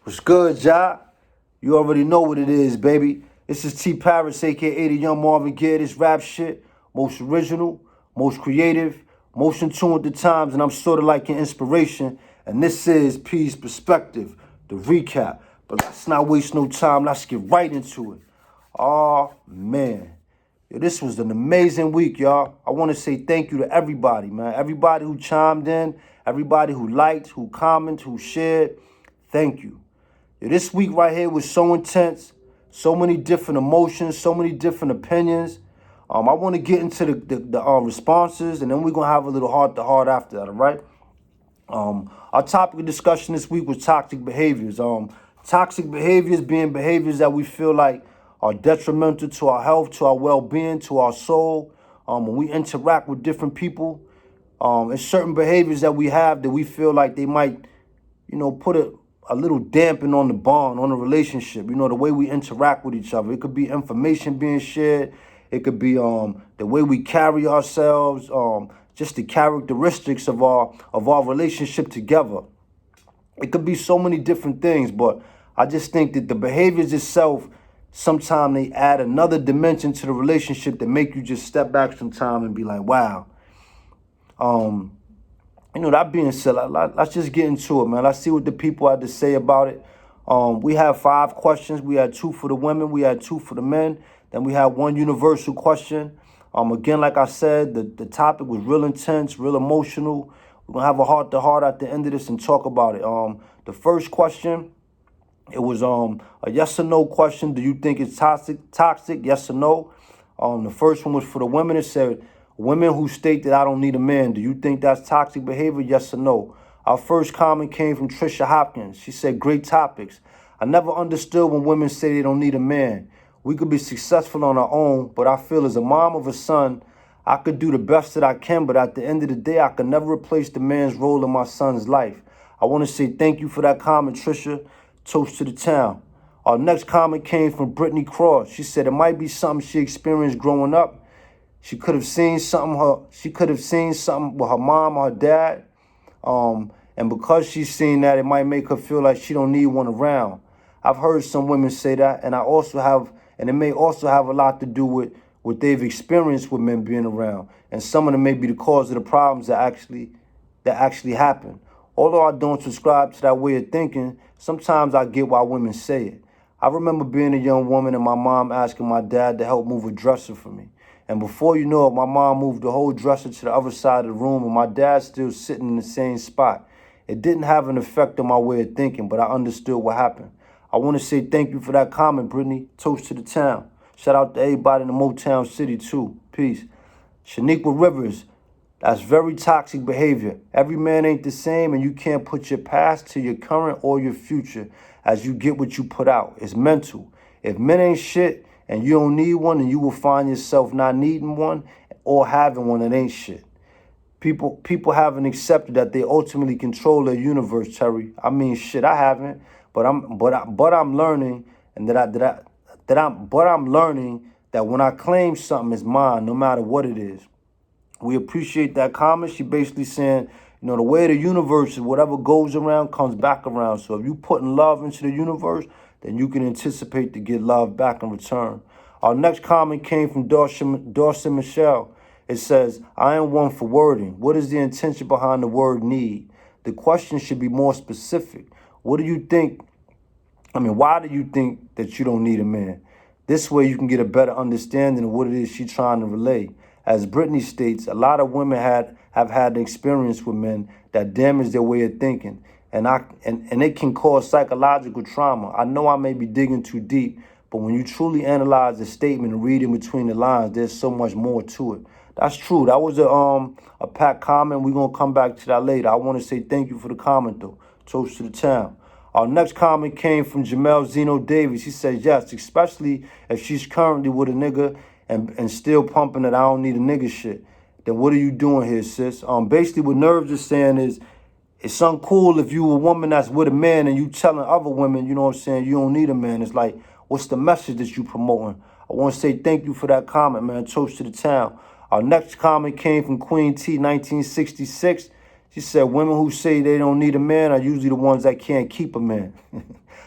What's good, Ja? You already know what it is, baby. This is T Paris, aka the Young Marvin Gaye. This rap shit, most original, most creative, most in tune with the times, and I'm sort of like an inspiration. And this is P's Perspective, the recap. But let's not waste no time. Let's get right into it. Oh man. Yo, this was an amazing week, y'all. I want to say thank you to everybody, man. Everybody who chimed in, everybody who liked, who commented, who shared. Thank you. Yo, this week right here was so intense, so many different emotions, so many different opinions. I want to get into the responses, and then we're going to have a little heart-to-heart after that, all right? Our topic of discussion this week was toxic behaviors. Toxic behaviors being behaviors that we feel like are detrimental to our health, to our well-being, to our soul. When we interact with different people, it's certain behaviors that we have that we feel like they might, put a little dampen on the bond, on the relationship, the way we interact with each other. It could be information being shared. It could be the way we carry ourselves, just the characteristics of our relationship together. It could be so many different things, but I just think that the behaviors itself, sometimes they add another dimension to the relationship that make you just step back sometime and be like, wow. That being said, let's just get into it, man. Let's see what the people had to say about it. We have 5 questions. We had 2 for the women. We had 2 for the men. Then we had 1 universal question. Again, like I said, the topic was real intense, real emotional. We're going to have a heart-to-heart at the end of this and talk about it. The first question, it was a yes or no question. Do you think it's toxic? Yes or no? The first one was for the women. It said, women who state that I don't need a man, do you think that's toxic behavior? Yes or no? Our first comment came from Trisha Hopkins. She said, great topics. I never understood when women say they don't need a man. We could be successful on our own, but I feel as a mom of a son, I could do the best that I can, but at the end of the day, I could never replace the man's role in my son's life. I want to say thank you for that comment, Trisha. Toast to the town. Our next comment came from Brittany Cross. She said it might be something she experienced growing up. She could have seen something with her mom or her dad. And because she's seen that, it might make her feel like she don't need one around. I've heard some women say that, and it may also have a lot to do with what they've experienced with men being around. And some of them may be the cause of the problems that actually happen. Although I don't subscribe to that way of thinking, sometimes I get why women say it. I remember being a young woman and my mom asking my dad to help move a dresser for me. And before you know it, my mom moved the whole dresser to the other side of the room, and my dad's still sitting in the same spot. It didn't have an effect on my way of thinking, but I understood what happened. I want to say thank you for that comment, Brittany. Toast to the town. Shout out to everybody in the Motown City, too. Peace. Shaniqua Rivers, that's very toxic behavior. Every man ain't the same, and you can't put your past to your current or your future as you get what you put out. It's mental. If men ain't shit, and you don't need one, and you will find yourself not needing one or having one that ain't shit. People haven't accepted that they ultimately control their universe, Terry. I mean, shit, I haven't, but I'm learning, and I'm learning that when I claim something is mine, no matter what it is. We appreciate that comment. She basically saying, the way the universe is, whatever goes around comes back around. So if you putting love into the universe, then you can anticipate to get love back in return. Our next comment came from Dawson Michelle. It says, I am one for wording. What is the intention behind the word need? The question should be more specific. Why do you think that you don't need a man? This way you can get a better understanding of what it is she's trying to relay. As Brittany states, a lot of women have had an experience with men that damage their way of thinking. And it can cause psychological trauma. I know I may be digging too deep, but when you truly analyze the statement and read in between the lines, there's so much more to it. That's true. That was a packed comment. We're going to come back to that later. I want to say thank you for the comment, though. Toast to the town. Our next comment came from Jamel Zeno Davis. He says, yes, especially if she's currently with a nigga and still pumping that I don't need a nigga shit. Then what are you doing here, sis? Basically what Nerves is saying is, it's uncool if you a woman that's with a man and you telling other women, you don't need a man. It's like, what's the message that you promoting? I want to say thank you for that comment, man. Toast to the town. Our next comment came from Queen T, 1966. She said, women who say they don't need a man are usually the ones that can't keep a man.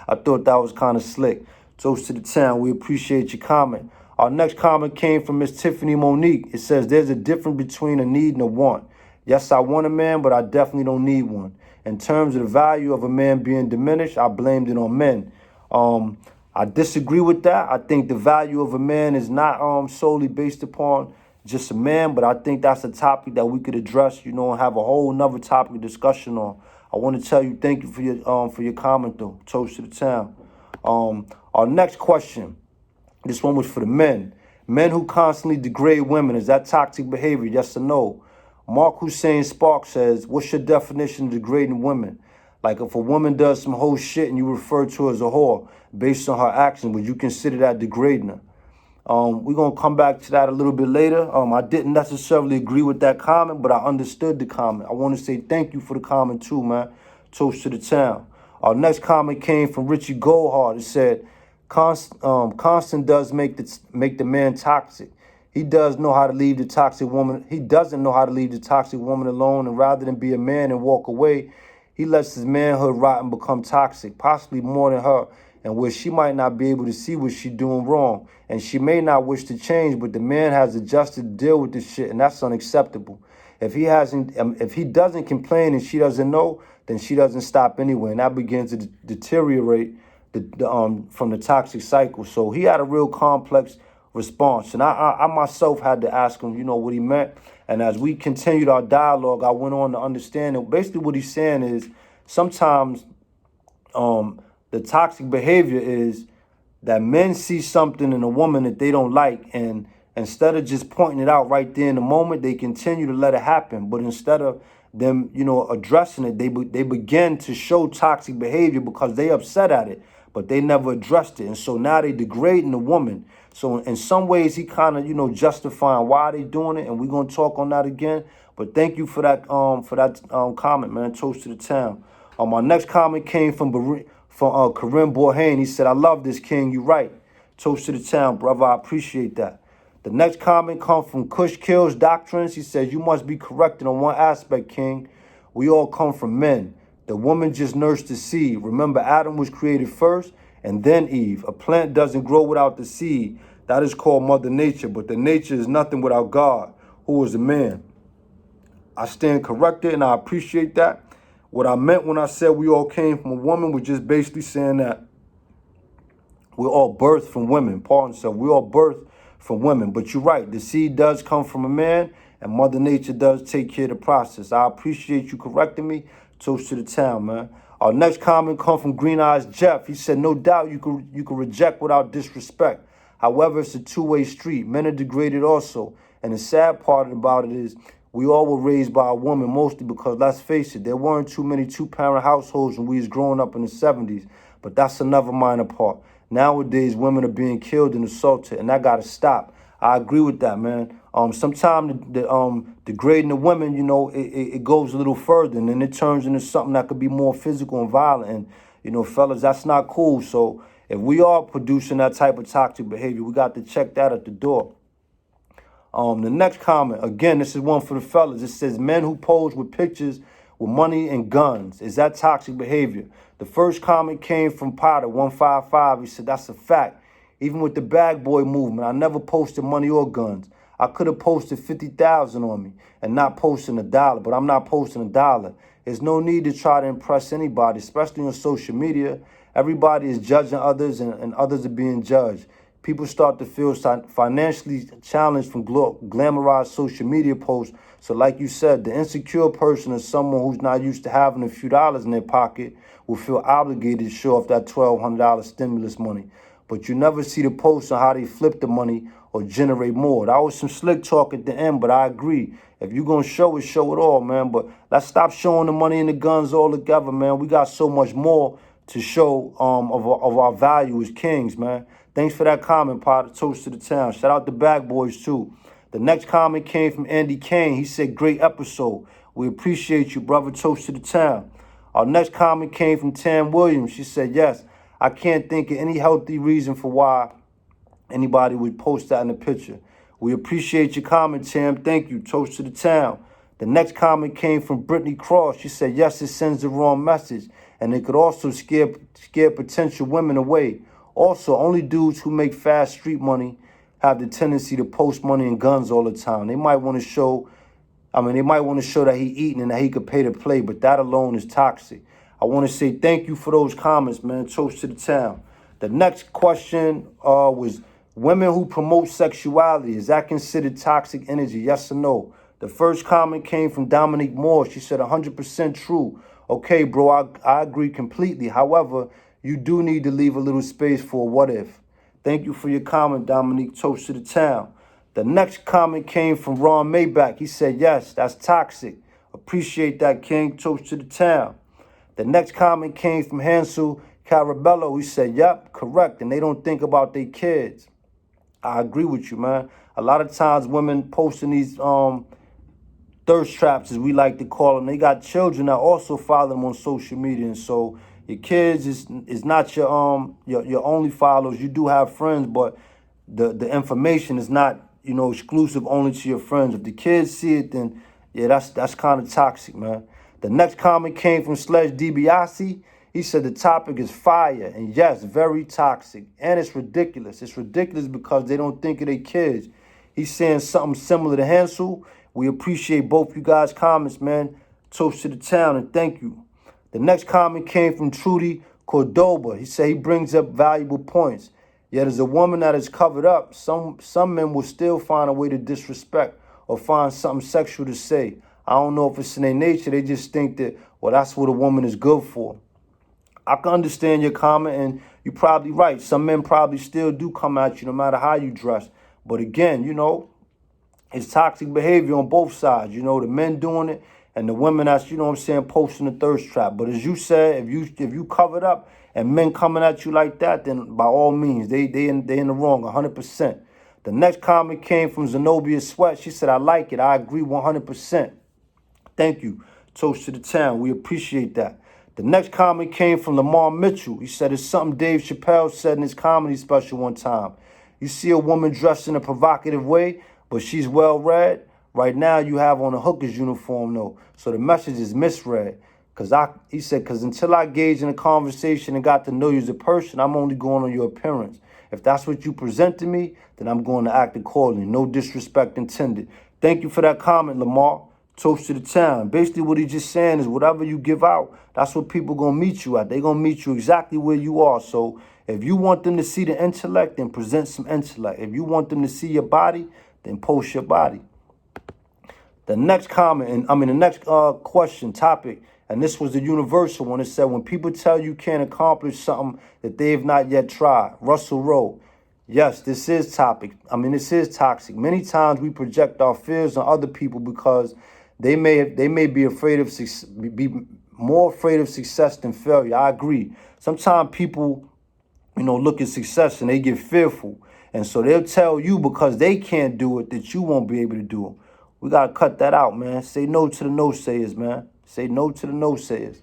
I thought that was kind of slick. Toast to the town. We appreciate your comment. Our next comment came from Miss Tiffany Monique. It says, there's a difference between a need and a want. Yes, I want a man, but I definitely don't need one. In terms of the value of a man being diminished, I blamed it on men. I disagree with that. I think the value of a man is not solely based upon just a man, but I think that's a topic that we could address, and have a whole nother topic of discussion on. I want to tell you, thank you for your comment though. Toast to the town. Our next question, this one was for the men. Men who constantly degrade women, is that toxic behavior? Yes or no? Mark Hussein Spark says, what's your definition of degrading women? Like if a woman does some whole shit and you refer to her as a whore based on her action, would you consider that degrading her? We're going to come back to that a little bit later. I didn't necessarily agree with that comment, but I understood the comment. I want to say thank you for the comment too, man. Toast to the town. Our next comment came from Richie Goldhart. It said, Constant does make the man toxic. He does know how to leave the toxic woman. He doesn't know how to leave the toxic woman alone, and rather than be a man and walk away, he lets his manhood rot and become toxic, possibly more than her, and where she might not be able to see what she's doing wrong, and she may not wish to change, but the man has adjusted to deal with this shit, and that's unacceptable. If he doesn't complain and she doesn't know, then she doesn't stop anyway, and that begins to deteriorate from the toxic cycle. So he had a real complex response, and I myself had to ask him, what he meant. And as we continued our dialogue, I went on to understand that basically what he's saying is sometimes the toxic behavior is that men see something in a woman that they don't like, and instead of just pointing it out right there in the moment, they continue to let it happen. But instead of them, addressing it, they begin to show toxic behavior because they upset at it, but they never addressed it. And so now they degrading the woman. So in some ways, he kind of, justifying why they doing it. And we're going to talk on that again. But thank you for that comment, man. Toast to the town. My next comment came from Karim Borhain. He said, I love this, King. You right. Toast to the town, brother. I appreciate that. The next comment comes from Kush Kills Doctrines. He says, you must be corrected on one aspect, King. We all come from men. The woman just nursed the seed. Remember, Adam was created first and then Eve. A plant doesn't grow without the seed. That is called Mother Nature. But the nature is nothing without God, who is a man. I stand corrected, and I appreciate that. What I meant when I said we all came from a woman was just basically saying that we're all birthed from women. Pardon yourself. We're all birthed from women. But you're right. The seed does come from a man, and Mother Nature does take care of the process. I appreciate you correcting me. Toast to the town, man. Our next comment comes from Green Eyes Jeff. He said, no doubt you can reject without disrespect. However, it's a two-way street. Men are degraded also. And the sad part about it is we all were raised by a woman, mostly because, let's face it, there weren't too many two-parent households when we was growing up in the 70s. But that's another minor part. Nowadays, women are being killed and assaulted, and that got to stop. I agree with that, man. Sometimes the degrading the women, it goes a little further, and then it turns into something that could be more physical and violent. And, fellas, that's not cool. So if we are producing that type of toxic behavior, we got to check that at the door. The next comment, again, this is one for the fellas. It says, men who pose with pictures with money and guns. Is that toxic behavior? The first comment came from Potter 155. He said, that's a fact. Even with the bag boy movement, I never posted money or guns. I could have posted 50,000 on me and not posting $1, but I'm not posting $1. There's no need to try to impress anybody, especially on social media. Everybody is judging others, and others are being judged. People start to feel financially challenged from glamorized social media posts. So like you said, the insecure person is someone who's not used to having a few dollars in their pocket will feel obligated to show off that $1,200 stimulus money. But you never see the posts on how they flip the money or generate more. That was some slick talk at the end, but I agree. If you're going to show it all, man. But let's stop showing the money and the guns all together, man. We got so much more to show of our value as kings, man. Thanks for that comment, Potter. Toast to the town. Shout out the Bag Boys, too. The next comment came from Andy Kane. He said, great episode. We appreciate you, brother. Toast to the town. Our next comment came from Tam Williams. She said, yes, I can't think of any healthy reason for why anybody would post that in the picture. We appreciate your comment, Tam. Thank you. Toast to the town. The next comment came from Brittany Cross. She said, yes, it sends the wrong message, and it could also scare potential women away. Also, only dudes who make fast street money have the tendency to post money and guns all the time. They might want to show, that he eating and that he could pay to play, but that alone is toxic. I want to say thank you for those comments, man. Toast to the town. The next question was, women who promote sexuality, is that considered toxic energy? Yes or no? The first comment came from Dominique Moore. She said 100% true. Okay, bro, I agree completely. However, you do need to leave a little space for a what if. Thank you for your comment, Dominique. Toast to the town. The next comment came from Ron Maybach. He said, yes, that's toxic. Appreciate that, King. Toast to the town. The next comment came from Hansel Carabello. He said, yep, correct. And they don't think about their kids. I agree with you, man. A lot of times women posting these thirst traps, as we like to call them, they got children that also follow them on social media. And so your kids is not your only followers. You do have friends, but the information is not, exclusive only to your friends. If the kids see it, then yeah, that's kind of toxic, man. The next comment came from Sledge DiBiase. He said the topic is fire, and yes, very toxic, and it's ridiculous. It's ridiculous because they don't think of their kids. He's saying something similar to Hansel. We appreciate both you guys' comments, man. Toast to the town, and thank you. The next comment came from Trudy Cordoba. He said he brings up valuable points. Yet as a woman that is covered up, some men will still find a way to disrespect or find something sexual to say. I don't know if it's in their nature. They just think that, well, that's what a woman is good for. I can understand your comment, and you're probably right. Some men probably still do come at you no matter how you dress. But again, it's toxic behavior on both sides. The men doing it and the women that's, posting the thirst trap. But as you said, if you covered up and men coming at you like that, then by all means, they in the wrong 100%. The next comment came from Zenobia Sweat. She said, I like it. I agree 100%. Thank you. Toast to the town. We appreciate that. The next comment came from Lamar Mitchell. He said, it's something Dave Chappelle said in his comedy special one time. You see a woman dressed in a provocative way, but she's well-read. Right now, you have on a hooker's uniform, though. So the message is misread. He said, until I engaged in a conversation and got to know you as a person, I'm only going on your appearance. If that's what you present to me, then I'm going to act accordingly. No disrespect intended. Thank you for that comment, Lamar. Toast to the town. Basically, what he's just saying is whatever you give out, that's what people going to meet you at. They're going to meet you exactly where you are. So if you want them to see the intellect, then present some intellect. If you want them to see your body, then post your body. The next comment, the next topic, and this was the universal one. It said, when people tell you can't accomplish something that they have not yet tried. Russell Rowe. Yes, this is toxic. Many times we project our fears on other people because they may be afraid of be more afraid of success than failure. I agree. Sometimes people, look at success and they get fearful. And so they'll tell you because they can't do it that you won't be able to do it. We got to cut that out, man. Say no to the no-sayers, man. Say no to the no-sayers,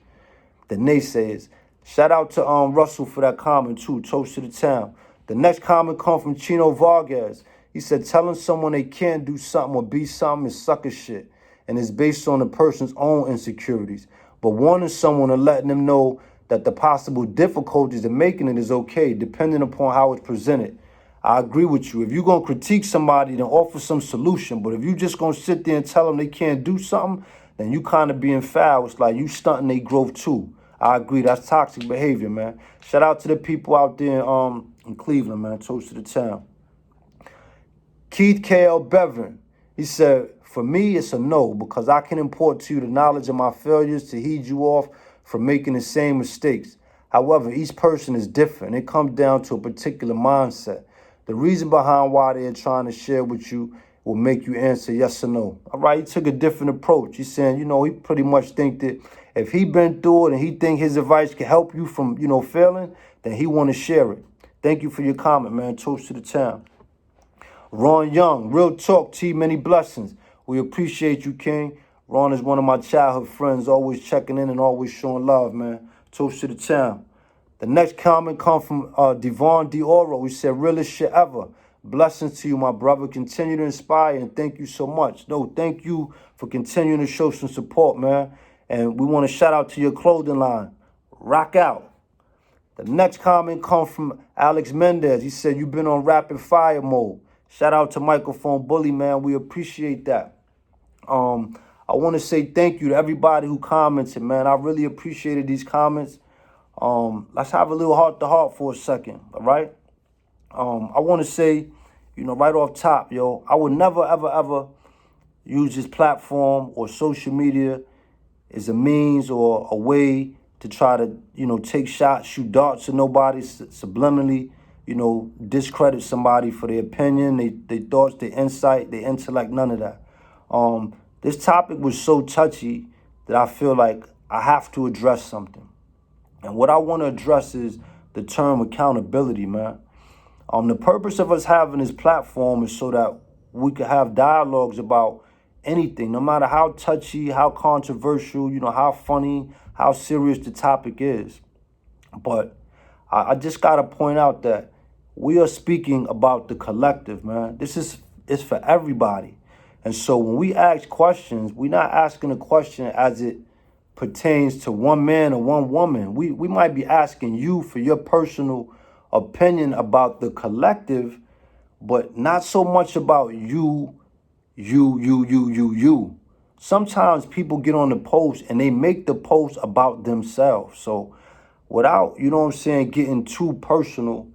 the naysayers. Shout out to Russell for that comment, too. Toast to the town. The next comment comes from Chino Vargas. He said, telling someone they can't do something or be something is sucker shit, and it's based on the person's own insecurities. But warning someone and letting them know that the possible difficulties in making it is okay, depending upon how it's presented. I agree with you. If you're going to critique somebody, then offer some solution. But if you just going to sit there and tell them they can't do something, then you kind of being foul. It's like you stunting their growth too. I agree. That's toxic behavior, man. Shout out to the people out there in Cleveland, man. Toast to the town. Keith K.L. Bevan. He said, for me, it's a no, because I can import to you the knowledge of my failures to heed you off from making the same mistakes. However, each person is different. It comes down to a particular mindset. The reason behind why they're trying to share with you will make you answer yes or no. All right, he took a different approach. He's saying, he pretty much think that if he been through it and he think his advice can help you from, failing, then he want to share it. Thank you for your comment, man. Toast to the town. Ron Young, real talk, T, many blessings. We appreciate you, King. Ron is one of my childhood friends, always checking in and always showing love, man. Toast to the town. The next comment comes from Devon Dioro. He said, realest shit ever. Blessings to you, my brother. Continue to inspire, and thank you so much. No, thank you for continuing to show some support, man. And we want to shout out to your clothing line. Rock out. The next comment comes from Alex Mendez. He said, you've been on rapid fire mode. Shout out to Microphone Bully, man. We appreciate that. I want to say thank you to everybody who commented, man. I really appreciated these comments. Let's have a little heart-to-heart for a second, all right? I want to say, right off top, yo, I would never, ever, ever use this platform or social media as a means or a way to try to, take shots, shoot darts at nobody, subliminally, discredit somebody for their opinion, their thoughts, their insight, their intellect, none of that. This topic was so touchy that I feel like I have to address something. And what I want to address is the term accountability, man. The purpose of us having this platform is so that we could have dialogues about anything, no matter how touchy, how controversial, how funny, how serious the topic is. But I just got to point out that we are speaking about the collective, man. This is for everybody. And so when we ask questions, we're not asking a question as it pertains to one man or one woman. We might be asking you for your personal opinion about the collective, but not so much about you. Sometimes people get on the post and they make the post about themselves. So without, getting too personal,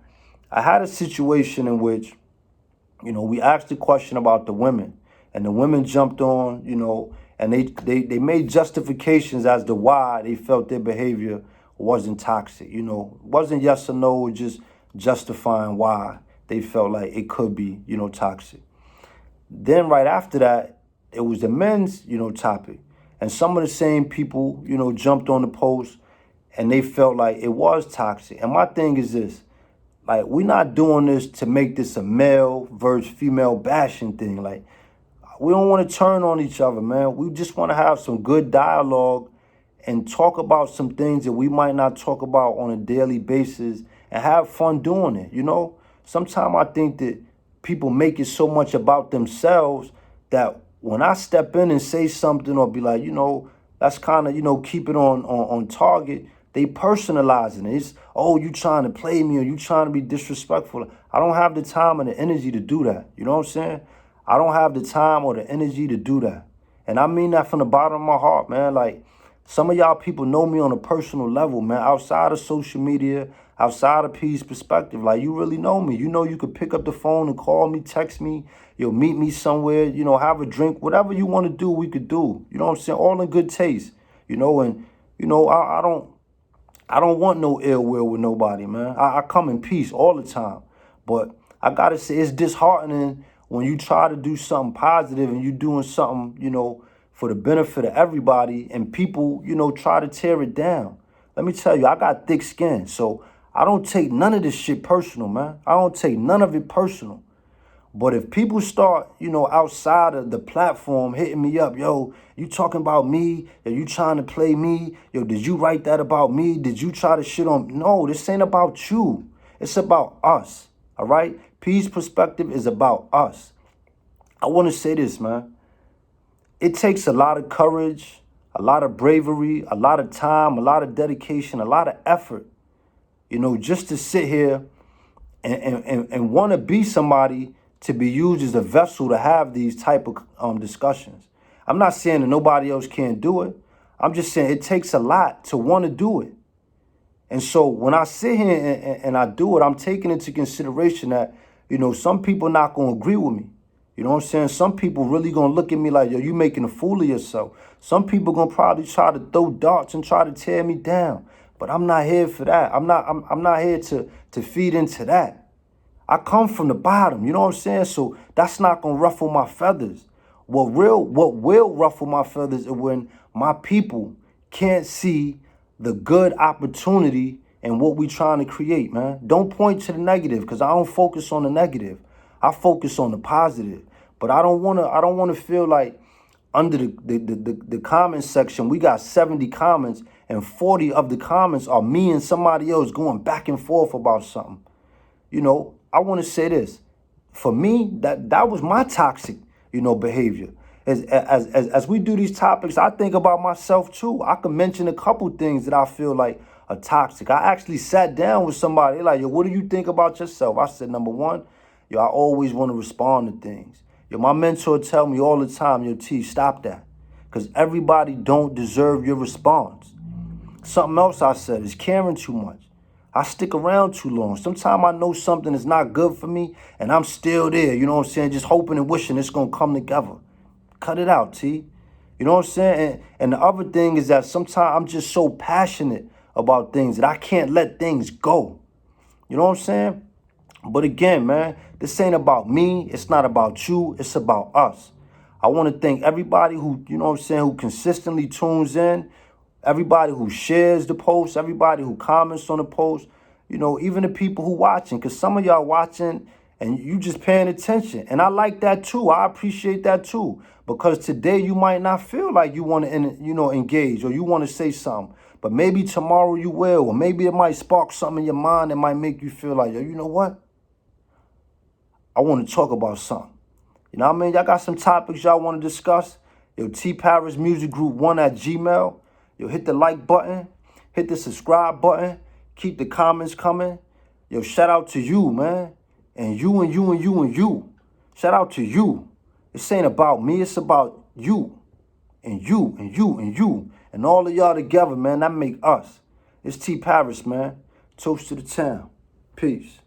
I had a situation in which, we asked a question about the women. And the women jumped on, and they made justifications as to why they felt their behavior wasn't toxic. It wasn't yes or no, just justifying why they felt like it could be, toxic. Then right after that, it was the men's, topic. And some of the same people, jumped on the post and they felt like it was toxic. And my thing is this, like, we're not doing this to make this a male versus female bashing thing. Like, we don't want to turn on each other, man. We just want to have some good dialogue and talk about some things that we might not talk about on a daily basis and have fun doing it, Sometimes I think that people make it so much about themselves that when I step in and say something or be like, that's kind of, keep it on target, they personalizing it. It's, oh, you trying to play me or you trying to be disrespectful. I don't have the time and the energy to do that. You know what I'm saying? I don't have the time or the energy to do that. And I mean that from the bottom of my heart, man. Like, some of y'all people know me on a personal level, man, outside of social media, outside of P's perspective. Like, you really know me. You could pick up the phone and call me, text me, meet me somewhere, have a drink, whatever you want to do, we could do. You know what I'm saying? All in good taste, and, I don't want no ill will with nobody, man. I come in peace all the time. But I got to say, it's disheartening when you try to do something positive and you doing something, for the benefit of everybody and people, try to tear it down. Let me tell you, I got thick skin. So I don't take none of this shit personal, man. I don't take none of it personal. But if people start, outside of the platform hitting me up, yo, you talking about me? Are you trying to play me? Yo, did you write that about me? Did you try to shit on me? No, this ain't about you. It's about us, all right? P's perspective is about us. I want to say this, man. It takes a lot of courage, a lot of bravery, a lot of time, a lot of dedication, a lot of effort, just to sit here and want to be somebody to be used as a vessel to have these type of discussions. I'm not saying that nobody else can't do it. I'm just saying it takes a lot to want to do it. And so when I sit here and I do it, I'm taking into consideration that, some people not going to agree with me. You know what I'm saying? Some people really going to look at me like, yo, you making a fool of yourself. Some people going to probably try to throw darts and try to tear me down. But I'm not here for that. I'm not here to feed into that. I come from the bottom, you know what I'm saying? So that's not going to ruffle my feathers. What will ruffle my feathers is when my people can't see the good opportunity and what we trying to create, man. Don't point to the negative, because I don't focus on the negative. I focus on the positive. But I don't want to feel like under the comment section, we got 70 comments and 40 of the comments are me and somebody else going back and forth about something. I want to say this. For me, that was my toxic, behavior. As we do these topics, I think about myself too. I can mention a couple things that I feel like are toxic. I actually sat down with somebody like, yo, what do you think about yourself? I said, number one, yo, I always want to respond to things. Yo, my mentor tell me all the time, yo, T, stop that. Because everybody don't deserve your response. Something else I said is caring too much. I stick around too long. Sometimes I know something is not good for me, and I'm still there, you know what I'm saying? Just hoping and wishing it's going to come together. Cut it out, T. You know what I'm saying? And the other thing is that sometimes I'm just so passionate about things that I can't let things go. You know what I'm saying? But again, man, this ain't about me. It's not about you. It's about us. I want to thank everybody who, who consistently tunes in, everybody who shares the post, everybody who comments on the post, even the people who watching, because some of y'all watching and you just paying attention. And I like that too. I appreciate that too. Because today you might not feel like you want to, engage or you want to say something. But maybe tomorrow you will, or maybe it might spark something in your mind that might make you feel like, yo, you know what? I want to talk about something. You know what I mean? Y'all got some topics y'all want to discuss? Yo, T Paris Music Group 1 at Gmail. Yo, hit the like button. Hit the subscribe button. Keep the comments coming. Yo, shout out to you, man. And you and you and you and you. Shout out to you. This ain't about me. It's about you. And you and you and you. And all of y'all together, man. That make us. It's T Paris, man. Toast to the town. Peace.